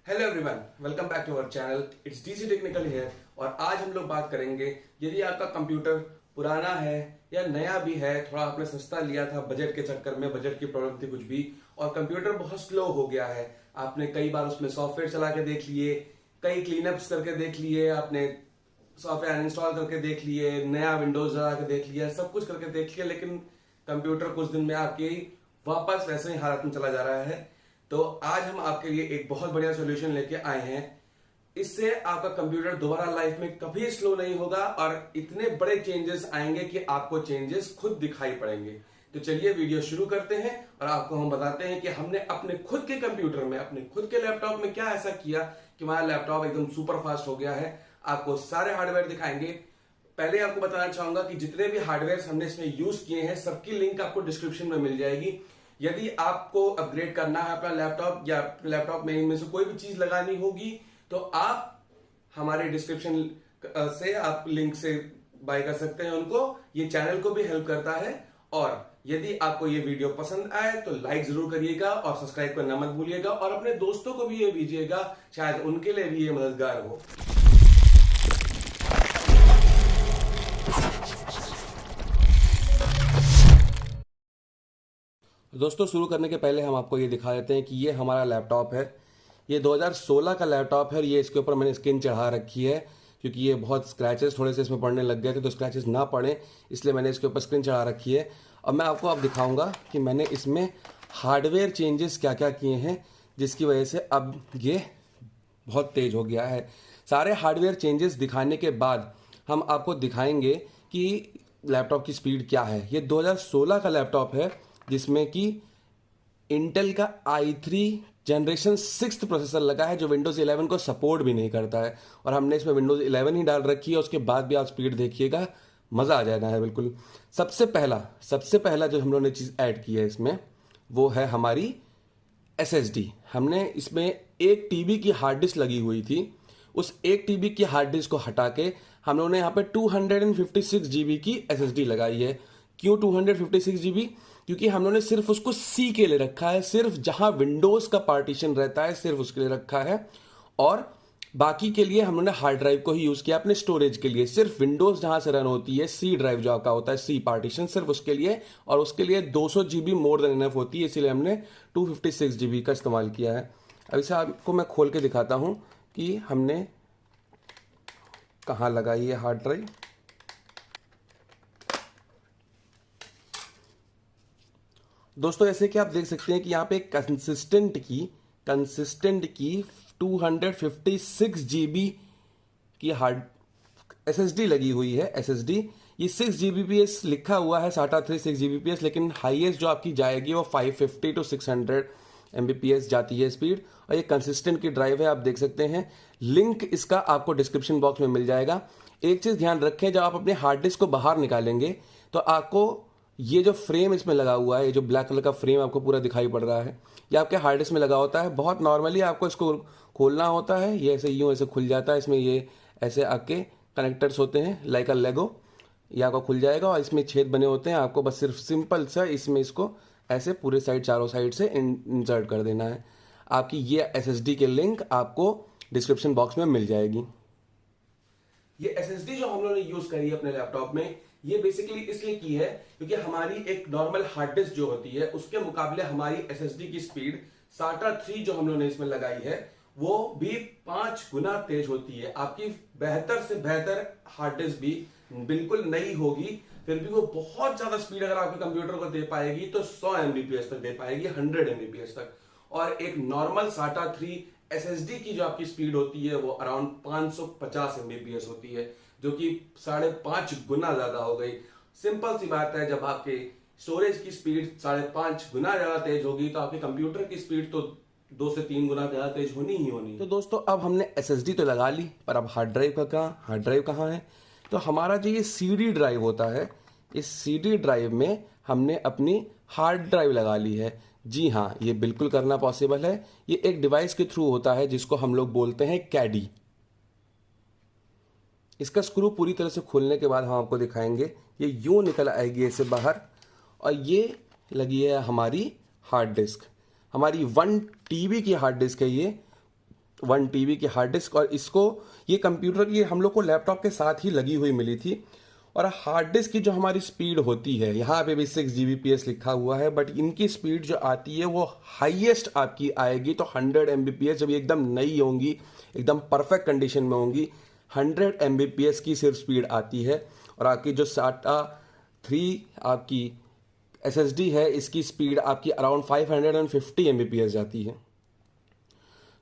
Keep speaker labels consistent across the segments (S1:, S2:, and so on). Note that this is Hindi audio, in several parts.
S1: Hello everyone, welcome back to our channel. It's DC technical here. और आज हम लोग बात करेंगे, यदि आपका कंप्यूटर पुराना है या नया भी है, थोड़ा आपने सस्ता लिया था बजट के चक्कर में, बजट की प्रॉब्लम थी कुछ भी, और कंप्यूटर बहुत स्लो हो गया है। आपने कई बार उसमें सॉफ्टवेयर चला के देख लिए, कई क्लीनअप्स करके देख लिए, आपने सॉफ्टवेयर अनइंस्टॉल करके देख लिए, नया विंडोज लगा के देख लिया, सब कुछ करके देख लिया, लेकिन कंप्यूटर कुछ दिन में आपकी वापस वैसे ही हालत में चला जा रहा है। तो आज हम आपके लिए एक बहुत बढ़िया सोल्यूशन लेके आए हैं। इससे आपका कंप्यूटर दोबारा लाइफ में कभी स्लो नहीं होगा और इतने बड़े चेंजेस आएंगे कि आपको चेंजेस खुद दिखाई पड़ेंगे। तो चलिए वीडियो शुरू करते हैं और आपको हम बताते हैं कि हमने अपने खुद के कंप्यूटर में, अपने खुद के लैपटॉप में क्या ऐसा किया कि हमारा लैपटॉप एकदम सुपर फास्ट हो गया है। आपको सारे हार्डवेयर दिखाएंगे। पहले आपको बताना चाहूंगा कि जितने भी हार्डवेयर हमने इसमें यूज किए हैं, सबकी लिंक आपको डिस्क्रिप्शन में मिल जाएगी। यदि आपको अपग्रेड करना है अपना लैपटॉप या लैपटॉप में इनमें से कोई भी चीज लगानी होगी, तो आप हमारे डिस्क्रिप्शन से आप लिंक से बाय कर सकते हैं उनको। ये चैनल को भी हेल्प करता है। और यदि आपको ये वीडियो पसंद आए तो लाइक जरूर करिएगा और सब्सक्राइब करना मत भूलिएगा, और अपने दोस्तों को भी ये भेजिएगा, शायद उनके लिए भी ये मददगार हो। दोस्तों, शुरू करने के पहले हम आपको ये दिखा देते हैं कि ये हमारा लैपटॉप है। ये 2016 का लैपटॉप है। ये इसके ऊपर मैंने स्क्रीन चढ़ा रखी है क्योंकि ये बहुत स्क्रैचेस थोड़े से इसमें पड़ने लग गए थे, तो स्क्रैचेस ना पड़े इसलिए मैंने इसके ऊपर स्क्रीन चढ़ा रखी है। और मैं आपको अब दिखाऊंगा कि मैंने इसमें हार्डवेयर चेंजेस क्या क्या किए हैं, जिसकी वजह से अब ये बहुत तेज हो गया है। सारे हार्डवेयर चेंजेस दिखाने के बाद हम आपको दिखाएंगे कि लैपटॉप की स्पीड क्या है। ये 2016 का लैपटॉप है जिसमें कि इंटेल का i3 जनरेशन 6 प्रोसेसर लगा है, जो विंडोज 11 को सपोर्ट भी नहीं करता है। और हमने इसमें विंडोज 11 ही डाल रखी है। उसके बाद भी आप स्पीड देखिएगा, मज़ा आ जाएगा है बिल्कुल। सबसे पहला जो हम लोगों ने चीज़ ऐड की है इसमें, वो है हमारी SSD। हमने इसमें 1 TB की हार्ड डिस्क लगी हुई थी। उस 1 TB की हार्ड डिस्क को हटा के हम लोगों ने यहाँ पे 256 GB की SSD लगाई है। क्यों 256 GB? क्योंकि हम लोगों ने सिर्फ उसको C के लिए रखा है, सिर्फ जहां विंडोज का पार्टीशन रहता है सिर्फ उसके लिए रखा है। और बाकी के लिए हम लोगों ने हार्ड ड्राइव को ही यूज किया अपने स्टोरेज के लिए। सिर्फ विंडोज जहां से रन होती है, C ड्राइव जो आपका होता है, C पार्टीशन, सिर्फ उसके लिए। और उसके लिए 200 GB मोर देन इनफ होती है, इसीलिए हमने 256 GB का इस्तेमाल किया है। अब इसे आपको मैं खोल के दिखाता हूं कि हमने कहाँ लगाई है हार्ड ड्राइव। दोस्तों, जैसे कि आप देख सकते हैं कि यहाँ पे कंसिस्टेंट की 256 GB की हार्ड SSD लगी हुई है। SSD ये 6 Gbps लिखा हुआ है, SATA 3 6 Gbps, लेकिन हाईएस्ट जो आपकी जाएगी वो 550 to 600 Mbps जाती है स्पीड। और ये कंसिस्टेंट की ड्राइव है, आप देख सकते हैं। लिंक इसका आपको डिस्क्रिप्शन बॉक्स में मिल जाएगा। एक चीज़ ध्यान रखें, जब आप अपने हार्ड डिस्क को बाहर निकालेंगे तो आपको ये जो फ्रेम इसमें लगा हुआ है, ये जो ब्लैक कलर का फ्रेम आपको पूरा दिखाई पड़ रहा है, ये आपके हार्ड डिस्क में लगा होता है। बहुत नॉर्मली आपको इसको खोलना होता है, ये ऐसे यूँ ऐसे खुल जाता है। इसमें ये ऐसे आके कनेक्टर्स होते हैं लाइक अ लेगो, ये आपका खुल जाएगा और इसमें छेद बने होते हैं। आपको बस सिर्फ सिंपल सा इसमें इसको ऐसे पूरे साइड, चारों साइड से इंसर्ट कर देना है। आपकी ये SSD के लिंक आपको डिस्क्रिप्शन बॉक्स में मिल जाएगी। ये SSD जो हम लोगों ने यूज करी है अपने लैपटॉप में, ये बेसिकली इसलिए की है क्योंकि हमारी एक नॉर्मल हार्ड डिस्क जो होती है उसके मुकाबले हमारी SSD की स्पीड SATA 3 जो हम लोगों ने इसमें लगाई है वो भी 5 गुना तेज होती है। आपकी बेहतर से बेहतर हार्ड डिस्क भी बिल्कुल नई होगी, फिर भी वो बहुत ज्यादा स्पीड अगर आपके कंप्यूटर को दे पाएगी तो 100 Mbps तक दे पाएगी, 100 Mbps तक। और एक नॉर्मल SATA 3 SSD की जो आपकी स्पीड होती है वो अराउंड 550 Mbps होती है, जो कि 5.5 गुना ज्यादा हो गई। सिंपल सी बात है, जब आपके स्टोरेज की स्पीड 5.5 गुना ज्यादा तेज होगी तो आपके कंप्यूटर की स्पीड तो 2 से 3 गुना ज्यादा तेज होनी ही होनी। तो दोस्तों, अब हमने SSD तो लगा ली, पर अब हार्ड ड्राइव कहाँ है? तो हमारा जो ये CD ड्राइव होता है, इस CD ड्राइव में हमने अपनी हार्ड ड्राइव लगा ली है। जी हाँ, ये बिल्कुल करना पॉसिबल है। ये एक डिवाइस के थ्रू होता है जिसको हम लोग बोलते हैं कैडी। इसका स्क्रू पूरी तरह से खोलने के बाद हम आपको दिखाएंगे, ये यूं निकल आएगी ऐसे बाहर। और ये लगी है हमारी हार्ड डिस्क, हमारी 1 TB की हार्ड डिस्क है ये। 1 TB की हार्ड डिस्क। और इसको ये कंप्यूटर की हम लोग को लैपटॉप के साथ ही लगी हुई मिली थी। और हार्ड डिस्क की जो हमारी स्पीड होती है, यहाँ पे भी 6 Gbps लिखा हुआ है, बट इनकी स्पीड जो आती है वो हाईएस्ट आपकी आएगी तो 100 Mbps। जब ये एकदम नई होंगी, एकदम परफेक्ट कंडीशन में होंगी, 100 Mbps की सिर्फ स्पीड आती है। और आपकी जो SATA 3 आपकी SSD है, इसकी स्पीड आपकी अराउंड 550 Mbps जाती है।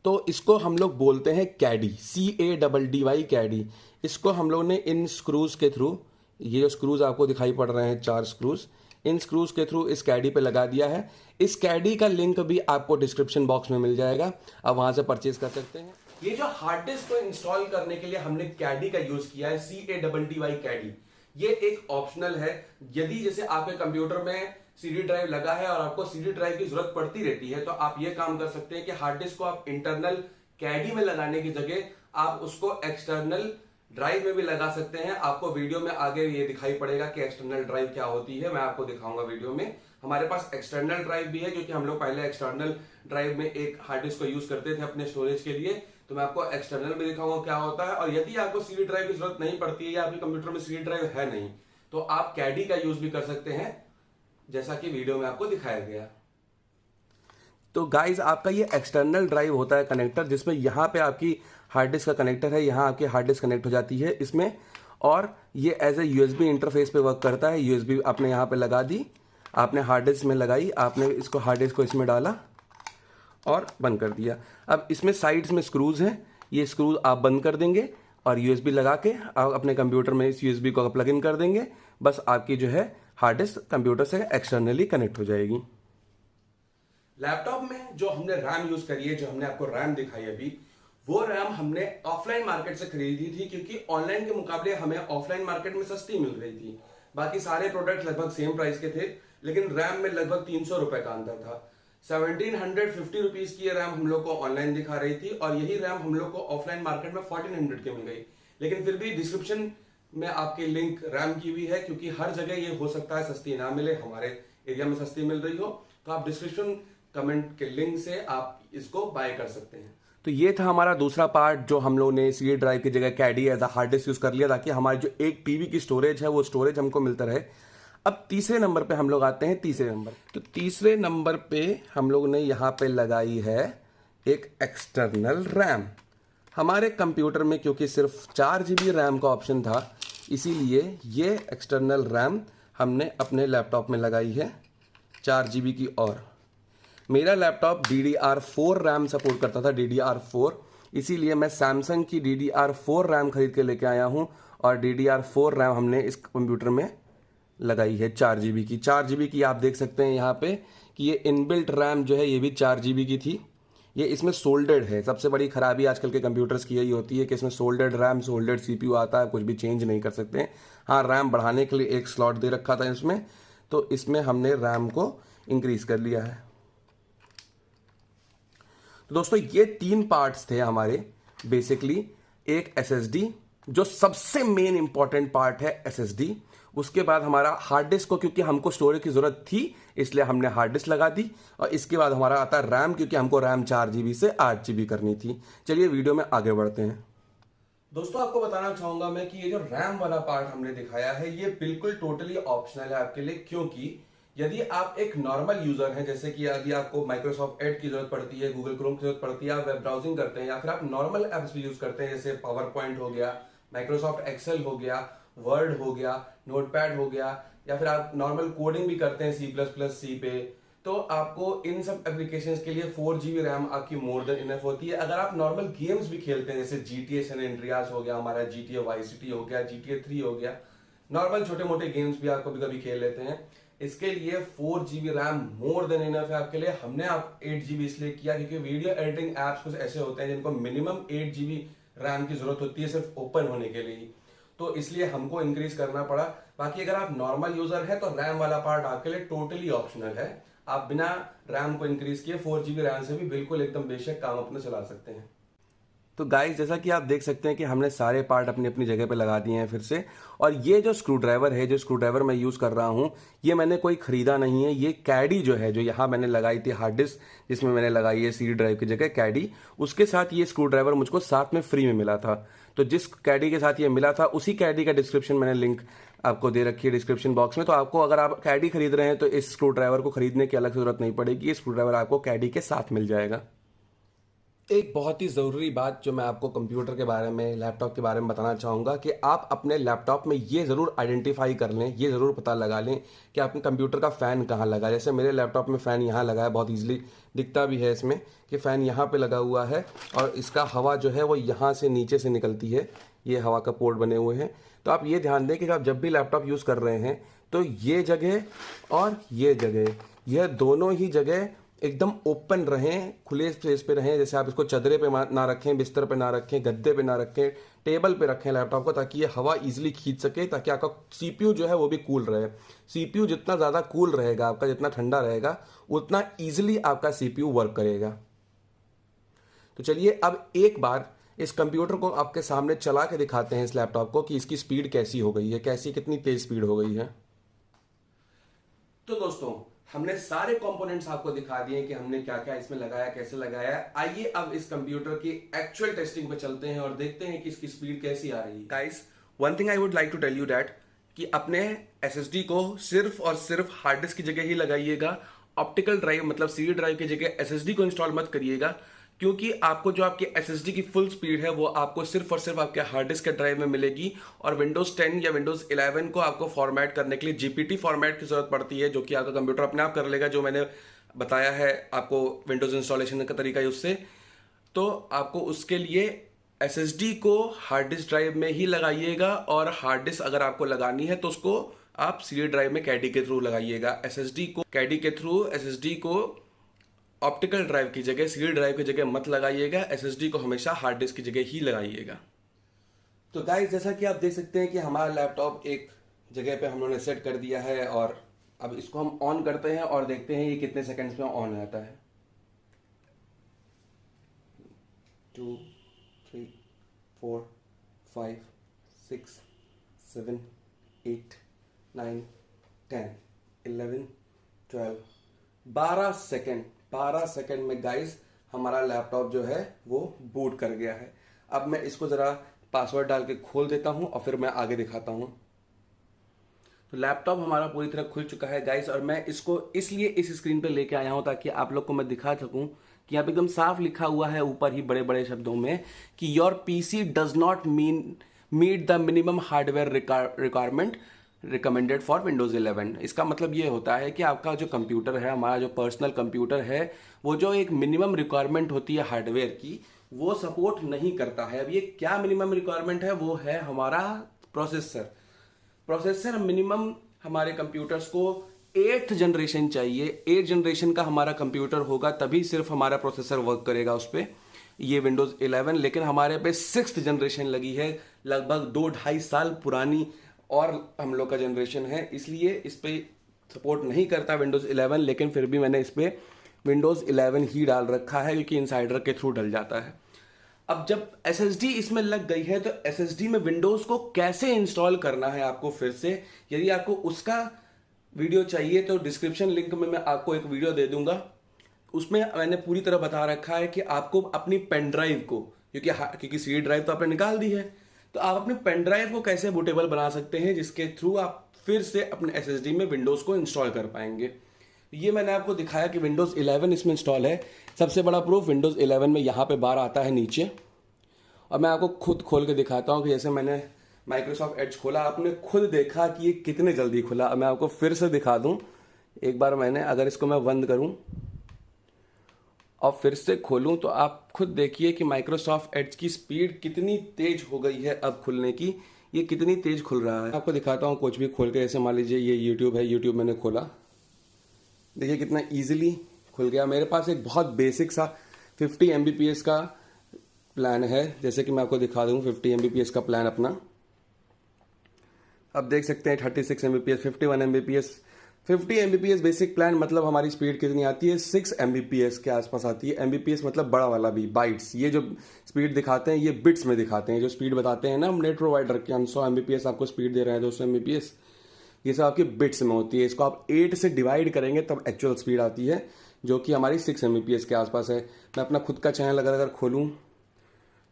S1: तो इसको हम लोग बोलते हैं कैडी, CADDY कैडी। इसको हम लोग ने इन स्क्रूज के थ्रू, ये जो स्क्रूज आपको दिखाई पड़ रहे हैं 4 स्क्रूज, इन स्क्रूज के थ्रू इस कैडी पे लगा दिया है। इस कैडी का लिंक भी आपको डिस्क्रिप्शन बॉक्स में मिल जाएगा, आप वहां से परचेज कर सकते हैं। ये जो हार्ड डिस्क को इंस्टॉल करने के लिए हमने कैडी का यूज किया है, CADDY कैडी। ये एक ऑप्शनल है। यदि जैसे आपके कंप्यूटर में CD ड्राइव लगा है और आपको CD ड्राइव की जरूरत पड़ती रहती है, तो आप ये काम कर सकते हैं कि हार्ड डिस्क को आप इंटरनल कैडी में लगाने की जगह आप उसको एक्सटर्नल ड्राइव में भी लगा सकते हैं। आपको वीडियो में आगे ये दिखाई पड़ेगा कि एक्सटर्नल ड्राइव क्या होती है, मैं आपको दिखाऊंगा वीडियो में। हमारे पास एक्सटर्नल ड्राइव भी है, क्योंकि हम लोग पहले एक्सटर्नल ड्राइव में एक हार्ड डिस्क को यूज करते थे अपने स्टोरेज के लिए, तो मैं आपको एक्सटर्नल भी दिखाऊंगा क्या होता है। और यदि आपको CD ड्राइव की जरूरत नहीं पड़ती है या आपके कंप्यूटर में CD ड्राइव है नहीं, तो आप कैडी का यूज भी कर सकते हैं, जैसा कि वीडियो में आपको दिखाया गया। तो गाइज, आपका ये एक्सटर्नल ड्राइव होता है कनेक्टर, जिसमें यहाँ पे आपकी हार्ड डिस्क का कनेक्टर है, यहाँ आपकी हार्ड डिस्क कनेक्ट हो जाती है इसमें। और ये एज ए USB इंटरफेस पे वर्क करता है। USB आपने यहाँ पे लगा दी, आपने हार्ड डिस्क में लगाई, आपने इसको हार्ड डिस्क को इसमें डाला और बंद कर दिया। अब इसमें साइड्स में स्क्रूज हैं, ये स्क्रूज आप बंद कर देंगे और USB लगा के आप अपने कंप्यूटर में इस USB को प्लग इन कर देंगे। बस आपकी जो है हार्ड डिस्क कंप्यूटर से एक्सटर्नली कनेक्ट हो जाएगी। लैपटॉप में जो हमने रैम यूज करी है, जो हमने आपको रैम दिखाई अभी, वो रैम हमने ऑफलाइन मार्केट से खरीदी थी, क्योंकि ऑनलाइन के मुकाबले हमें ऑफलाइन मार्केट में सस्ती मिल रही थी। बाकी सारे प्रोडक्ट लगभग सेम प्राइस के थे, लेकिन रैम में लगभग 300 रुपए का अंतर था। 1750 रुपीज की रैम हम लोग को ऑनलाइन दिखा रही थी, और यही रैम हम लोग को ऑफलाइन मार्केट में 1400 की मिल गई। लेकिन फिर भी डिस्क्रिप्शन में आपके लिंक रैम की भी है, क्योंकि हर जगह ये हो सकता है सस्ती ना मिले, हमारे एरिया में सस्ती मिल रही हो, तो आप डिस्क्रिप्शन कमेंट के लिंक से आप इसको बाय कर सकते हैं। तो ये था हमारा दूसरा पार्ट, जो हम लोग ने CD ड्राइव की जगह caddy as a hard disk use कर लिया, ताकि हमारी जो 1 TB की स्टोरेज है वो स्टोरेज हमको मिलता रहे। अब तीसरे नंबर पे हम लोग आते हैं। तीसरे नंबर, तो तीसरे नंबर पे हम लोग ने यहाँ पे लगाई है एक एक्सटर्नल रैम। हमारे कंप्यूटर में क्योंकि सिर्फ 4 GB रैम का ऑप्शन था, इसीलिए ये एक्सटर्नल रैम हमने अपने लैपटॉप में लगाई है, 4 GB की। और मेरा लैपटॉप DDR4 रैम सपोर्ट करता था, DDR4, इसीलिए मैं सैमसंग की DDR4 रैम खरीद के लेके आया हूँ। और DDR4 रैम हमने इस कंप्यूटर में लगाई है 4 GB की। 4 GB की आप देख सकते हैं यहाँ पे कि ये इनबिल्ट रैम जो है ये भी 4 GB की थी। ये इसमें सोल्डेड है। सबसे बड़ी खराबी आजकल के कंप्यूटर्स की यही होती है कि इसमें सोल्डेड रैम, सोल्डेड CPU आता है, कुछ भी चेंज नहीं कर सकते। हाँ, रैम बढ़ाने के लिए एक स्लॉट दे रखा था इसमें, तो इसमें हमने रैम को इंक्रीज कर लिया है। तो दोस्तों, ये 3 पार्ट्स थे हमारे बेसिकली। एक SSD, जो सबसे मेन इंपॉर्टेंट पार्ट है SSD। उसके बाद हमारा हार्ड डिस्क को, क्योंकि हमको स्टोरेज की जरूरत थी इसलिए हमने हार्ड डिस्क लगा दी। और इसके बाद हमारा आता है रैम, क्योंकि हमको रैम 4 GB से 8 GB करनी थी। चलिए वीडियो में आगे बढ़ते हैं। दोस्तों, आपको बताना चाहूंगा मैं कि ये जो रैम वाला पार्ट हमने दिखाया है, ये बिल्कुल टोटली ऑप्शनल है आपके लिए। क्योंकि यदि आप एक नॉर्मल यूजर हैं, जैसे कि यदि आपको माइक्रोसॉफ्ट एड की जरूरत पड़ती है, गूगल क्रोम की जरूरत पड़ती है, आप वेब ब्राउजिंग करते हैं, या फिर आप नॉर्मल एप्स भी यूज करते हैं, जैसे पावर पॉइंट हो गया, माइक्रोसॉफ्ट एक्सेल हो गया, वर्ड हो गया, नोटपैड हो गया, या फिर आप नॉर्मल कोडिंग भी करते हैं C++, C पे, तो आपको इन सब एप्लीकेशंस के लिए 4 GB रैम आपकी मोर देन इनफ होती है। अगर आप नॉर्मल गेम्स भी खेलते हैं, जैसे GTA सैन एंड्रियास हो गया, हमारा GTA वाइस सिटी हो गया, GTA 3 हो गया, नॉर्मल छोटे मोटे गेम्स भी आप कभी कभी खेल लेते हैं, इसके लिए 4 GB RAM more than enough है आपके लिए। हमने आप 8 GB इसलिए किया क्योंकि वीडियो एडिटिंग एप्स कुछ ऐसे होते हैं जिनको मिनिमम 8 GB रैम की जरूरत होती है सिर्फ ओपन होने के लिए, तो इसलिए हमको इंक्रीज करना पड़ा। बाकी अगर आप नॉर्मल यूजर है तो रैम वाला पार्ट आपके लिए टोटली ऑप्शनल है। आप बिना रैम को इंक्रीज किए 4 GB रैम से भी बिल्कुल एकदम बेशक काम अपने चला सकते हैं। तो गाइस जैसा कि आप देख सकते हैं कि हमने सारे पार्ट अपनी अपनी जगह पे लगा दिए हैं फिर से। और ये जो स्क्रू ड्राइवर है, जो स्क्रू ड्राइवर मैं यूज़ कर रहा हूँ, ये मैंने कोई ख़रीदा नहीं है। ये कैडी जो है, जो यहाँ मैंने लगाई थी हार्ड डिस्क जिसमें मैंने लगाई है CD ड्राइव की जगह कैडी, उसके साथ ये स्क्रू ड्राइवर मुझको साथ में फ्री में मिला था। तो जिस कैडी के साथ ये मिला था उसी कैडी का डिस्क्रिप्शन मैंने लिंक आपको दे रखी है डिस्क्रिप्शन बॉक्स में। तो आपको अगर आप कैडी खरीद रहे हैं तो इस स्क्रू ड्राइवर को खरीदने की अलग से जरूरत नहीं पड़ेगी, ये स्क्रू ड्राइवर आपको कैडी के साथ मिल जाएगा। एक बहुत ही ज़रूरी बात जो मैं आपको कंप्यूटर के बारे में, लैपटॉप के बारे में बताना चाहूँगा कि आप अपने लैपटॉप में ये ज़रूर आइडेंटिफाई कर लें, ये ज़रूर पता लगा लें कि आपके कंप्यूटर का फ़ैन कहाँ लगा है। जैसे मेरे लैपटॉप में फ़ैन यहाँ लगा है, बहुत ईजिली दिखता भी है इसमें कि फ़ैन यहाँ पे लगा हुआ है और इसका हवा जो है वो यहाँ से नीचे से निकलती है, ये हवा का पोर्ट बने हुए हैं। तो आप ये ध्यान दें कि आप जब भी लैपटॉप यूज़ कर रहे हैं तो ये जगह और ये जगह, यह दोनों ही जगह एकदम ओपन रहें, खुले स्पेस पे रहें। जैसे आप इसको चदरे पे ना रखें, बिस्तर पे ना रखें, गद्दे पे ना रखें, टेबल पे रखें लैपटॉप को, ताकि ये हवा इजीली खींच सके, ताकि आपका CPU जो है वो भी कूल रहे। CPU जितना ज़्यादा कूल रहेगा आपका, जितना ठंडा रहेगा, उतना ईजिली आपका CPU वर्क करेगा। तो चलिए अब एक बार इस कंप्यूटर को आपके सामने चला के दिखाते हैं, इस लैपटॉप को, कि इसकी स्पीड कैसी हो गई है, कितनी तेज स्पीड हो गई है। तो दोस्तों हमने सारे कंपोनेंट्स आपको दिखा दिए कि हमने क्या क्या इसमें लगाया, कैसे लगाया है। आइए अब इस कंप्यूटर की एक्चुअल टेस्टिंग पे चलते हैं और देखते हैं कि इसकी स्पीड कैसी आ रही है। Guys, one thing I would like to tell you that कि अपने SSD को सिर्फ और सिर्फ हार्ड डिस्क की जगह ही लगाइएगा। ऑप्टिकल ड्राइव मतलब CD ड्राइव की जगह SSD को इंस्टॉल मत करिएगा, क्योंकि आपको जो आपकी SSD की फुल स्पीड है वो आपको सिर्फ और सिर्फ आपके हार्ड डिस्क के ड्राइव में मिलेगी। और Windows 10 या Windows 11 को आपको फॉर्मेट करने के लिए GPT फॉर्मेट की जरूरत पड़ती है, जो कि आपका कंप्यूटर अपने आप कर लेगा, जो मैंने बताया है आपको विंडोज इंस्टॉलेशन का तरीका है उससे। तो आपको उसके लिए SSD को हार्ड डिस्क ड्राइव में ही लगाइएगा, और हार्ड डिस्क अगर आपको लगानी है तो उसको आप CD ड्राइव में कैडी के थ्रू लगाइएगा। SSD को कैडी के थ्रू, SSD को ऑप्टिकल ड्राइव की जगह, CD ड्राइव की जगह मत लगाइएगा। SSD को हमेशा हार्ड डिस्क की जगह ही लगाइएगा। तो गाइस जैसा कि आप देख सकते हैं कि हमारा लैपटॉप एक जगह पे हम लोगों ने सेट कर दिया है, और अब इसको हम ऑन करते हैं और देखते हैं ये कितने सेकंड्स में ऑन आता है। 2 3 4 5 6 7 8 9 10 11 12 12 सेकंड में गाइस हमारा लैपटॉप जो है वो बूट कर गया है। अब मैं इसको ज़रा पासवर्ड डाल के खोल देता हूं और फिर मैं आगे दिखाता हूं। तो लैपटॉप हमारा पूरी तरह खुल चुका है गाइस, और मैं इसको इसलिए इस स्क्रीन पे लेके आया हूं ताकि आप लोग को मैं दिखा सकूं कि यहाँ पे एकदम साफ लिखा हुआ है ऊपर ही बड़े बड़े शब्दों में कि your PC does not meet the minimum hardware requirement recommended for Windows 11। इसका मतलब ये होता है कि आपका जो कंप्यूटर है, हमारा जो पर्सनल कंप्यूटर है, वो जो एक मिनिमम रिक्वायरमेंट होती है हार्डवेयर की, वो सपोर्ट नहीं करता है। अब ये क्या मिनिमम रिक्वायरमेंट है? वो है हमारा प्रोसेसर मिनिमम हमारे कंप्यूटर्स को 8th जनरेशन चाहिए। 8th जनरेशन का हमारा कंप्यूटर होगा तभी सिर्फ हमारा प्रोसेसर वर्क करेगा उस पर, ये Windows 11। लेकिन हमारे पे 6th जनरेशन लगी है, लगभग 2-2.5 साल पुरानी और हम लोग का जनरेशन है, इसलिए इस पे सपोर्ट नहीं करता Windows 11। लेकिन फिर भी मैंने इस पे Windows 11 ही डाल रखा है, क्योंकि इनसाइडर के थ्रू डल जाता है। अब जब SSD इसमें लग गई है तो SSD में विंडोज़ को कैसे इंस्टॉल करना है आपको फिर से, यदि आपको उसका वीडियो चाहिए तो डिस्क्रिप्शन लिंक में मैं आपको एक वीडियो दे दूंगा। उसमें मैंने पूरी तरह बता रखा है कि आपको अपनी पेन ड्राइव को, क्योंकि CD ड्राइव तो आपने निकाल दी है, तो आप अपने पेन ड्राइव को कैसे बूटेबल बना सकते हैं जिसके थ्रू आप फिर से अपने SSD में विंडोज़ को इंस्टॉल कर पाएंगे। ये मैंने आपको दिखाया कि Windows 11 इसमें इंस्टॉल है। सबसे बड़ा प्रूफ Windows 11 में यहाँ पे बार आता है नीचे, और मैं आपको खुद खोल के दिखाता हूँ कि जैसे मैंने Microsoft Edge खोला, आपने खुद देखा कि ये कितने जल्दी खुला। अब मैं आपको फिर से दिखा दूँ एक बार। मैंने अगर इसको मैं बंद करूँ और फिर से खोलूँ तो आप खुद देखिए कि Microsoft Edge की स्पीड कितनी तेज हो गई है अब खुलने की। ये कितनी तेज खुल रहा है, आपको दिखाता हूँ कुछ भी खोल के। जैसे मान लीजिए ये YouTube है, YouTube मैंने खोला, देखिए कितना इजीली खुल गया। मेरे पास एक बहुत बेसिक सा 50 Mbps का प्लान है, जैसे कि मैं आपको दिखा दूँ 50 Mbps का प्लान अपना। अब देख सकते हैं 36 Mbps, 51 Mbps, 50 Mbps basic plan मतलब हमारी स्पीड कितनी आती है, 6 Mbps के आसपास आती है। Mbps मतलब बड़ा वाला भी, बाइट्स। ये जो स्पीड दिखाते हैं ये बिट्स में दिखाते हैं। जो स्पीड बताते हैं ना हम नेट प्रोवाइडर के, हम 100 Mbps आपको स्पीड दे रहे हैं, 200 Mbps, ये सब आपकी बिट्स में होती है। इसको आप 8 से डिवाइड करेंगे तब एक्चुअल स्पीड आती है, जो कि हमारी 6 Mbps के आसपास है। मैं अपना खुद का चैनल अगर खोलूँ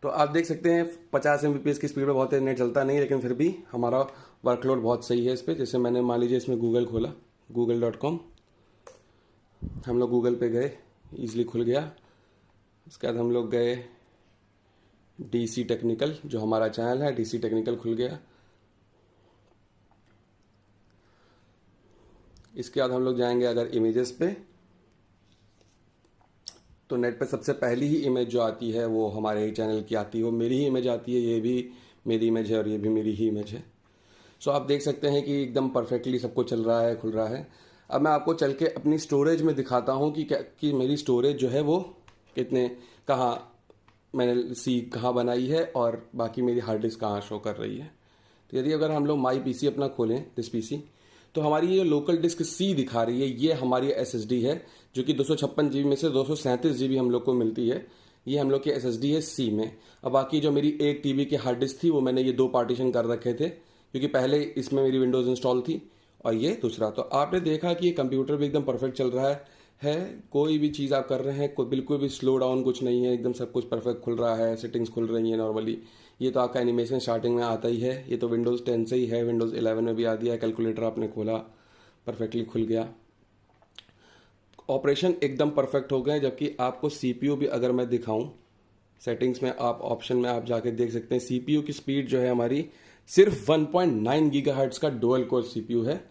S1: तो आप देख सकते हैं 50 Mbps की स्पीड में बहुत नेट चलता नहीं, लेकिन फिर भी हमारा वर्कलोड बहुत सही है इस पर। जैसे मैंने मान लीजिए इसमें गूगल खोला, google.com, हम लोग गूगल पे गए, ईजिली खुल गया। उसके बाद हम लोग गए DC टेक्निकल, जो हमारा चैनल है, DC टेक्निकल खुल गया। इसके बाद हम लोग जाएंगे अगर इमेजेस पे, तो नेट पे सबसे पहली ही इमेज जो आती है वो हमारे ही चैनल की आती है, वो मेरी ही इमेज आती है। ये भी मेरी इमेज है और ये भी मेरी ही इमेज है। सो आप देख सकते हैं कि एकदम परफेक्टली सब कुछ चल रहा है, खुल रहा है। अब मैं आपको चल के अपनी स्टोरेज में दिखाता हूँ कि मेरी स्टोरेज जो है वो कितने, कहाँ मैंने कहाँ बनाई है और बाकी मेरी हार्ड डिस्क कहाँ शो कर रही है। तो यदि अगर हम लोग माई PC अपना खोलें, दिस PC, तो हमारी ये लोकल डिस्क C दिखा रही है, ये हमारी SSD है, जो कि 256 GB में से 237 GB हम लोग को मिलती है। ये हम लोग की SSD है C में। अब बाकी जो मेरी 1 TB की हार्ड डिस्क थी वो मैंने ये 2 पार्टीशन कर रखे थे, क्योंकि पहले इसमें मेरी विंडोज़ इंस्टॉल थी और ये दूसरा। तो आपने देखा कि ये कंप्यूटर भी एकदम परफेक्ट चल रहा है। कोई भी चीज़ आप कर रहे हैं, कोई बिल्कुल भी स्लो डाउन कुछ नहीं है, एकदम सब कुछ परफेक्ट खुल रहा है, सेटिंग्स खुल रही हैं नॉर्मली। ये तो आपका एनिमेशन स्टार्टिंग में आता ही है, ये तो विंडोज़ 10 से ही है, विंडोज़ 11 में भी आ दिया है। कैलकुलेटर आपने खोला, परफेक्टली खुल गया, ऑपरेशन एकदम परफेक्ट हो गए। जबकि आपको CPU भी अगर मैं दिखाऊं, सेटिंग्स में आप ऑप्शन में आप जाके देख सकते हैं, CPU की स्पीड जो है हमारी सिर्फ 1.9 गीगाहर्ट्ज का डुअल कोर CPU है।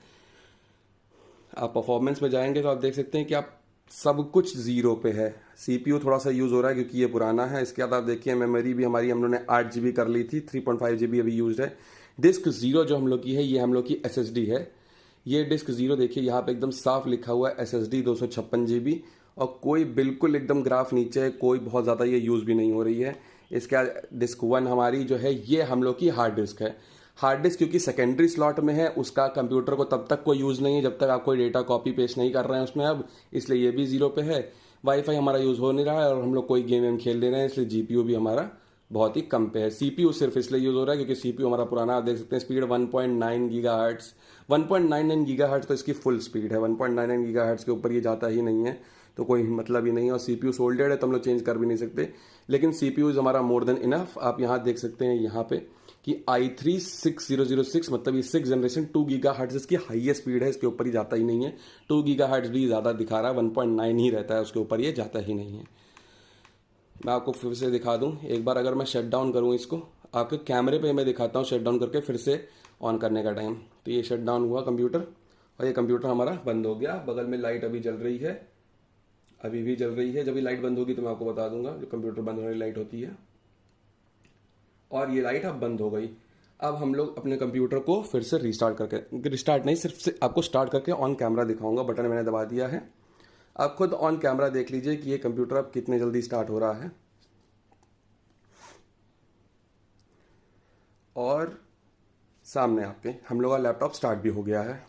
S1: आप परफॉर्मेंस में जाएंगे तो आप देख सकते हैं कि आप सब कुछ जीरो पे है। CPU थोड़ा सा यूज़ हो रहा है क्योंकि ये पुराना है। इसके बाद आप देखिए मेमोरी भी हमारी हम लोग ने 8 GB कर ली थी, 3.5 GB अभी यूज है। डिस्क जीरो जो हम लोग की है, ये हम लोग की SSD है। ये डिस्क जीरो देखिए यहाँ पे एकदम साफ लिखा हुआ है SSD 256 GB, और कोई बिल्कुल एकदम ग्राफ नीचे है, कोई बहुत ज़्यादा ये यूज़ भी नहीं हो रही है। इसके बाद डिस्क 1 हमारी जो है ये हम लोग की हार्ड डिस्क है। हार्ड डिस्क क्योंकि सेकेंडरी स्लॉट में है, उसका कंप्यूटर को तब तक कोई यूज़ नहीं है जब तक आप कोई डेटा कॉपी पेस्ट नहीं कर रहे हैं उसमें अब, इसलिए ये भी जीरो पे है। वाईफाई हमारा यूज़ हो नहीं रहा है और हम लोग कोई गेम वेम खेल ले रहे हैं, इसलिए GPU भी हमारा बहुत ही कम पे है। CPU सिर्फ इसलिए यूज़ हो रहा है क्योंकि CPU हमारा पुराना, आप देख सकते हैं स्पीड 1.9 गीगाहर्ट्ज़, 1.99 गीगाहर्ट्ज़ तो इसकी फुल स्पीड है। 1.99 गीगाहर्ट्ज़ के ऊपर ये जाता ही नहीं है, तो कोई मतलब ही नहीं है। और CPU सोल्डेड है तो हम लोग चेंज कर भी नहीं सकते, लेकिन CPU इज़ हमारा मोर देन इनफ। आप यहाँ देख सकते हैं यहाँ पे कि i3 6006 मतलब ये 6 जनरेशन 2 गीगाहर्ट्ज़ इसकी हाईएस्ट स्पीड है, इसके ऊपर ही जाता ही नहीं है। 2 गीगाहर्ट्ज़ भी ज़्यादा दिखा रहा है, 1.9 ही रहता है, उसके ऊपर ये जाता ही नहीं है। मैं आपको फिर से दिखा दूं एक बार, अगर मैं शट डाउन करूं इसको, आपके कैमरे पे मैं दिखाता हूं शट डाउन करके फिर से ऑन करने का टाइम। तो ये शट डाउन हुआ कंप्यूटर और ये कंप्यूटर हमारा बंद हो गया। बगल में लाइट अभी जल रही है, अभी भी जल रही है। जब ये लाइट बंद होगी तो मैं आपको बता दूंगा, जो कंप्यूटर बंद होने की लाइट होती है। और ये लाइट अब बंद हो गई। अब हम लोग अपने कंप्यूटर को फिर से रिस्टार्ट करके, रिस्टार्ट नहीं, सिर्फ से आपको स्टार्ट करके ऑन कैमरा दिखाऊंगा। बटन मैंने दबा दिया है, आप खुद ऑन कैमरा देख लीजिए कि ये कंप्यूटर अब कितने जल्दी स्टार्ट हो रहा है। और सामने आपके हम लोग का लैपटॉप स्टार्ट भी हो गया है।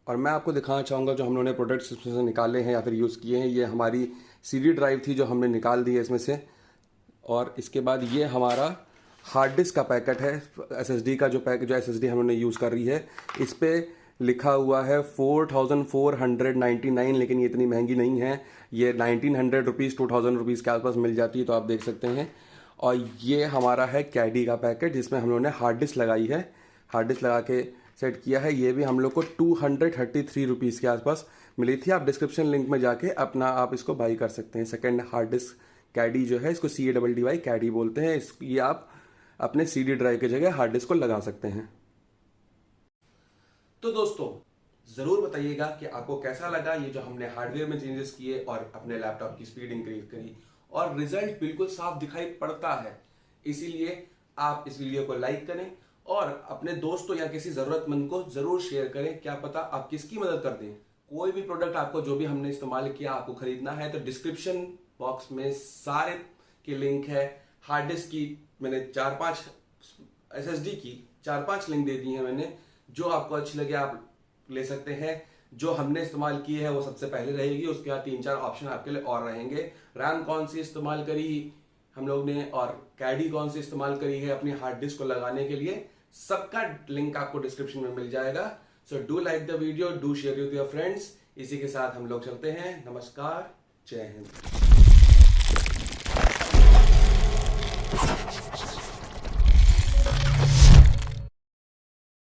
S1: और मैं आपको दिखाना चाहूँगा जो हम लोगों ने प्रोडक्ट्स इसमें से निकाले हैं या फिर यूज़ किए हैं। ये हमारी CD ड्राइव थी जो हमने निकाल दी है इसमें से, और इसके बाद ये हमारा हार्ड डिस्क का पैकेट है। SSD का जो SSD हमने यूज़ कर रही है, इस पर लिखा हुआ है 4499, लेकिन ये इतनी महंगी नहीं है, ये 1900 रुपीज़ 2000 रुपीज़ के आसपास मिल जाती है, तो आप देख सकते हैं। और ये हमारा है कैडी का पैकेट जिसमें हम लोगों ने हार्ड डिस्क लगाई है, हार्ड डिस्क लगा के सेट किया है। ये भी हम लोग को 233 रुपीज़ के आसपास मिली थी। आप डिस्क्रिप्शन लिंक में जाके अपना आप इसको बाई कर सकते हैं। सेकेंड हार्ड डिस्क कैडी जो है, इसको CADDY कैडी बोलते हैं। ये आप अपने CD ड्राइव की जगह हार्ड डिस्क को लगा सकते हैं। तो दोस्तों जरूर बताइएगा कि आपको कैसा लगा ये जो हमने हार्डवेयर में चेंजेस किए और अपने लैपटॉप की स्पीड इंक्रीज करी, और रिजल्ट बिल्कुल साफ दिखाई पड़ता है। इसीलिए आप इस वीडियो को लाइक करें और अपने दोस्तों या किसी जरूरतमंद को जरूर शेयर करें। क्या पता आप किसकी मदद कर दें। कोई भी प्रोडक्ट आपको जो भी हमने इस्तेमाल किया आपको खरीदना है तो डिस्क्रिप्शन बॉक्स में सारे के लिंक है। हार्ड डिस्क की मैंने 4-5, SSD की 4-5 लिंक दे दी है मैंने। जो आपको अच्छी लगे आप ले सकते हैं। जो हमने इस्तेमाल की है वो सबसे पहले रहेगी, उसके बाद 3-4 ऑप्शन आपके लिए और रहेंगे। रैम कौन सी इस्तेमाल करी हम लोग ने और कैडी कौन सी इस्तेमाल करी है अपनी हार्ड डिस्क को लगाने के लिए, सबका लिंक आपको डिस्क्रिप्शन में मिल जाएगा। So do like the video, do share with your friends. इसी के साथ हम लोग चलते हैं। नमस्कार, जय हिंद।